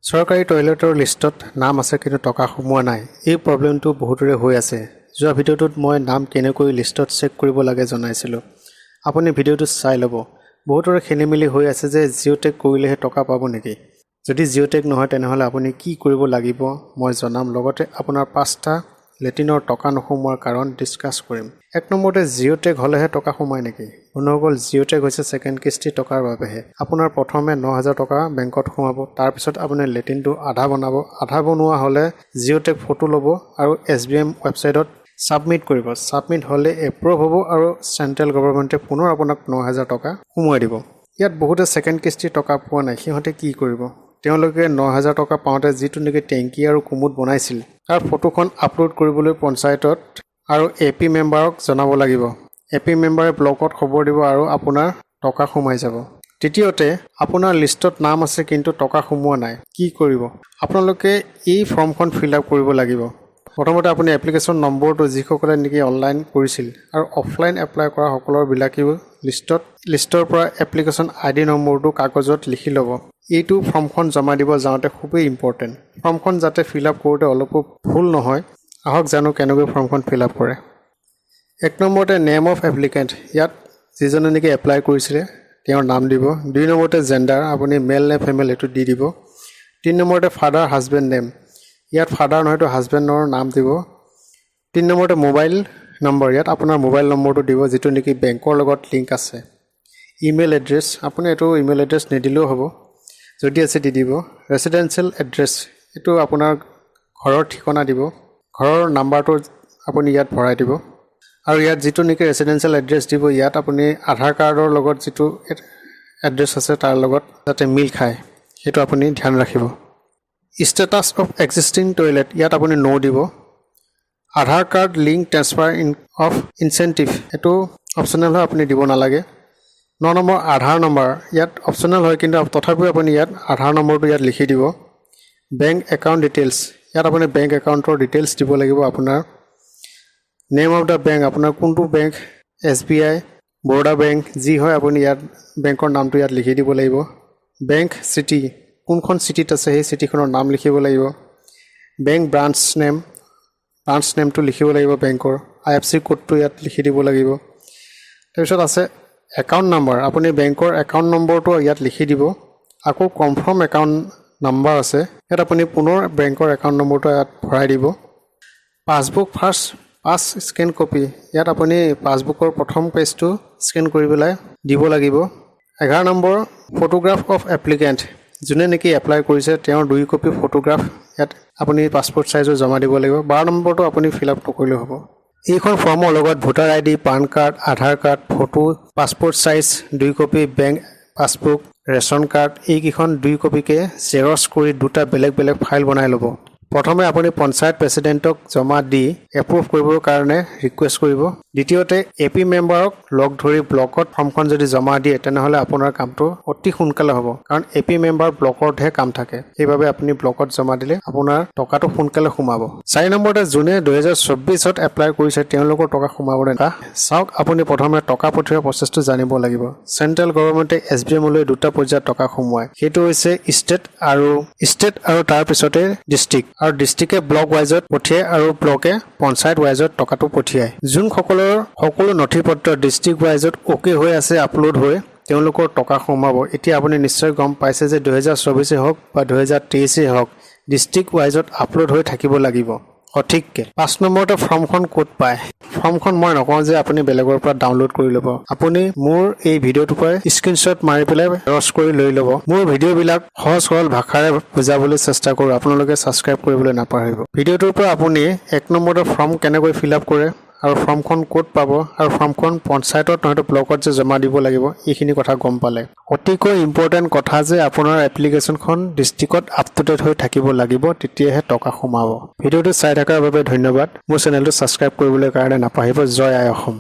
চৰকাৰী টয়লেটৰ লিষ্টত নাম আছে কিন্তু টকা সোমোৱা নাই। এই প্ৰব্লেমটো বহুতৰে হৈ আছে। যোৱা ভিডিঅ'টোত মই নাম কেনেকৈ লিষ্টত চেক কৰিব লাগে জনাইছিলোঁ। আপুনি ভিডিঅ'টো চাই ল'ব। বহুতৰে খেলিমেলি হৈ আছে যে জিঅ'টেক কৰিলেহে টকা পাব নেকি। যদি জিঅ'টেক নহয় তেনেহ'লে আপুনি কি কৰিব লাগিব মই জনাম। লগতে আপোনাৰ 5টা লেট্ৰিনৰ টকা নোসোমোৱাৰ কাৰণ ডিছকাছ কৰিম। 1 নম্বৰতে জিঅ'টেক হ'লেহে টকা সোমায় নেকি? বন্ধুসকল, জিঅ'টেক হৈছে ছেকেণ্ড কিস্তি টকাৰ বাবেহে। আপোনাৰ প্ৰথমে 9,000 টকা বেংকত সোমাব। তাৰপিছত আপুনি লেট্ৰিনটো আধা বনাব। আধা বনোৱা হ'লে জিঅ'টেক ফটো ল'ব আৰু SBM ৱেবছাইটত ছাবমিট কৰিব। ছাবমিট হ'লে এপ্ৰুভ হ'ব আৰু চেণ্ট্ৰেল গভৰ্ণমেণ্টে পুনৰ আপোনাক 9,000 টকা সোমোৱাই দিব। ইয়াত বহুতে ছেকেণ্ড কিস্তিৰ টকা পোৱা নাই। সিহঁতে কি কৰিব? তেওঁলোকে 9,000 টকা পাওঁতে যিটো নেকি টেংকি আৰু কুমুদ বনাইছিল তাৰ ফটোখন আপলোড কৰিবলৈ পঞ্চায়তত আৰু AP মেম্বাৰক জনাব লাগিব। AP মেম্বাৰে ব্লকত খবৰ দিব আৰু আপোনাৰ টকা সোমাই যাব। দ্বিতীয়তে, আপোনাৰ লিষ্টত নাম আছে কিন্তু টকা সোমোৱা নাই। কি কৰিব? আপোনালোকে এই ফৰ্মখন ফিল আপ কৰিব লাগিব। প্ৰথমতে আপুনি এপ্লিকেশ্যন নম্বৰটো যিসকলে নেকি অনলাইন কৰিছিল আৰু অফলাইন এপ্লাই কৰা সকলৰ বিলাকেও লিষ্টৰ পৰা এপ্লিকেশ্যন ID নম্বৰটো কাগজত লিখি ল'ব। এইটো ফৰ্মখন জমা দিব যাওঁতে খুবেই ইম্পৰ্টেণ্ট। ফৰ্মখন যাতে ফিল আপ কৰোঁতে অলপো ভুল নহয়। আহক জানো কেনেকৈ ফৰ্মখন ফিল আপ কৰে। 1 নম্বৰতে নেম অফ এপ্লিকেণ্ট। ইয়াত যিজনে নেকি এপ্লাই কৰিছিলে তেওঁৰ নাম দিব। 2 নম্বৰতে জেণ্ডাৰ, আপুনি মেল নে ফিমেল এইটো দি দিব। 3 নম্বৰতে ফাদাৰ হাজবেণ্ড নেম। ইয়াত ফাদাৰ নহয়তো হাজবেণ্ডৰ নাম দিব। 3 নম্বৰতে মোবাইল নম্বৰ। ইয়াত আপোনাৰ মোবাইল নম্বৰটো দিব যিটো নেকি বেংকৰ লগত লিংক আছে। ইমেইল এড্ৰেছ, আপুনি এইটো ইমেইল এড্ৰেছ নিদিলেও হ'ব, যদি আছে দি দিব। ৰেচিডেঞ্চিয়েল এড্ৰেছ, এইটো আপোনাৰ ঘৰৰ ঠিকনা দিব। ঘৰৰ নাম্বাৰটো আপুনি ইয়াত ভৰাই দিব। আৰু ইয়াত যিটো নেকি ৰেচিডেঞ্চিয়েল এড্ৰেছ দিব ইয়াত আপুনি আধাৰ কাৰ্ডৰ লগত যিটো এড্ৰেছ আছে তাৰ লগত যাতে মিল খায় সেইটো আপুনি ধ্যান ৰাখিব। ষ্টেটাছ অফ এক্সিষ্টিং টয়লেট, ইয়াত আপুনি নো দিব। Aadhaar card link transfer of incentive, এইটো অপশ্যনেল হয়, আপুনি দিব নালাগে। 9 নম্বৰ আধাৰ নম্বৰ, ইয়াত অপশ্যনেল হয় কিন্তু তথাপিও আপুনি ইয়াত আধাৰ নম্বৰটো ইয়াত লিখি দিব। বেংক একাউণ্ট ডিটেইলছ, ইয়াত আপুনি বেংক একাউণ্টৰ ডিটেইলছ দিব লাগিব। আপোনাৰ নেম অফ দ্য বেংক, আপোনাৰ কোনটো বেংক, SBI, বৰোদা বেংক, যি হয় আপুনি ইয়াত বেংকৰ নামটো ইয়াত লিখি দিব লাগিব। বেংক চিটি, কোনখন চিটিত আছে সেই চিটিখনৰ নাম লিখিব লাগিব। বেংক ব্ৰাঞ্চ নেমটো লিখিব লাগিব বেংকৰ। IFSC কোডটো ইয়াত লিখি দিব লাগিব। তাৰপিছত আছে একাউণ্ট নম্বৰ, আপুনি বেংকৰ একাউণ্ট নম্বৰটো ইয়াত লিখি দিব। আকৌ কনফাৰ্ম একাউণ্ট নম্বৰ আছে, ইয়াত আপুনি পুনৰ বেংকৰ একাউণ্ট নম্বৰটো ইয়াত ভৰাই দিব। পাছবুক পাছ স্কেন কপি, ইয়াত আপুনি পাছবুকৰ প্ৰথম পেজটো স্কেন কৰি পেলাই দিব লাগিব। 11 নম্বৰ ফটোগ্ৰাফ অফ এপ্লিকেণ্ট, যোনে নেকি এপ্লাই কৰিছে তেওঁৰ 2 কপি ফটোগ্ৰাফ ইয়াত আপুনি পাছপোৰ্ট চাইজৰ জমা দিব লাগিব। 12 নম্বৰটো আপুনি ফিল আপ নকৰিলেও হ'ব। এইখন ফৰ্মৰ লগত voter ID, PAN card, Aadhaar card, photo, passport size 2 copy, bank passbook, ration card, এইকেইখন 2 কপিকে জেৰক্স কৰি 2টা বেলেগ বেলেগ ফাইল বনাই ল'ব। প্ৰথমে আপুনি পঞ্চায়ত প্ৰেচিডেণ্টক জমা দি এপ্ৰুভ কৰিবৰ কাৰণে ৰিকুৱেষ্ট কৰিব। দ্বিতীয়তে AP মেম্বাৰক লগ ধৰি ব্লকত ফৰ্মখন যদি জমা দিয়ে তেনেহ'লে আপোনাৰ কামটো অতি সোনকালে হ'ব, কাৰণ AP মেম্বাৰ ব্লকতহে কাম থাকে। সেইবাবে আপুনি ব্লকত জমা দিলে আপোনাৰ টকাটো সোনকালে সোমাব। 4 নম্বৰতে যোনে 2024ত এপ্লাই কৰিছে তেওঁলোকৰ টকা সোমাবলৈ চাওক। আপুনি প্ৰথমে টকা পঠিওৱা প্ৰচেছটো জানিব লাগিব। চেণ্ট্ৰেল গভৰ্ণমেণ্টে SBMলৈ 2টা পৰ্যায়ত টকা সোমোৱায়। সেইটো হৈছে ষ্টেট আৰু তাৰ পিছতে ডিষ্ট্ৰিক্ট, আৰু ডিষ্ট্ৰিক্টে ব্লক ৱাইজত পঠিয়ায় আৰু ব্লকে পঞ্চায়ত ৱাইজত টকাটো পঠিয়ায়। যোনসকলৰ সকলো নথি পত্ৰ ডিষ্ট্ৰিক্ট ৱাইজত অ'কে হৈ আছে আপলোড হৈ তেওঁলোকৰ টকা সোমাব। এতিয়া আপুনি নিশ্চয় গম পাইছে যে 2024 হওক বা 2023 হওক ডিষ্ট্ৰিক্ট ৱাইজত আপলোড হৈ থাকিব লাগিব সঠিককৈ। 5 নম্বৰতে ফৰ্মখন ক'ত পায়। ফৰ্মখন মই নকওঁ যে আপুনি বেলেগৰ পৰা ডাউনলোড কৰি ল'ব। আপুনি মোৰ এই ভিডিঅ'টোৰ পৰাই স্ক্ৰীনশ্বট মাৰি পেলাই ৰছ কৰি লৈ ল'ব। মোৰ ভিডিঅ'বিলাক সহজ সৰল ভাষাৰে বুজাবলৈ চেষ্টা কৰোঁ, আপোনালোকে ছাবস্ক্ৰাইব কৰিবলৈ নাপাহৰিব। ভিডিঅ'টোৰ পৰা আপুনি 1 নম্বৰতে ফৰ্ম কেনেকৈ ফিল আপ কৰে আৰু ফৰ্মখন ক'ত পাব আৰু ফৰ্মখন পঞ্চায়তত নহয়তো ব্লকত যে জমা দিব লাগিব এইখিনি কথা গম পালে। অতিকৈ ইম্পৰ্টেণ্ট কথা যে আপোনাৰ এপ্লিকেশ্যনখন ডিষ্ট্ৰিক্টত আপ টু ডেট হৈ থাকিব লাগিব, তেতিয়াহে টকা সোমাব। ভিডিঅ'টো চাই থকাৰ বাবে ধন্যবাদ। মোৰ চেনেলটো ছাবস্ক্ৰাইব কৰিবলৈ কাৰণে নাপাহৰিব। জয় আই অসম।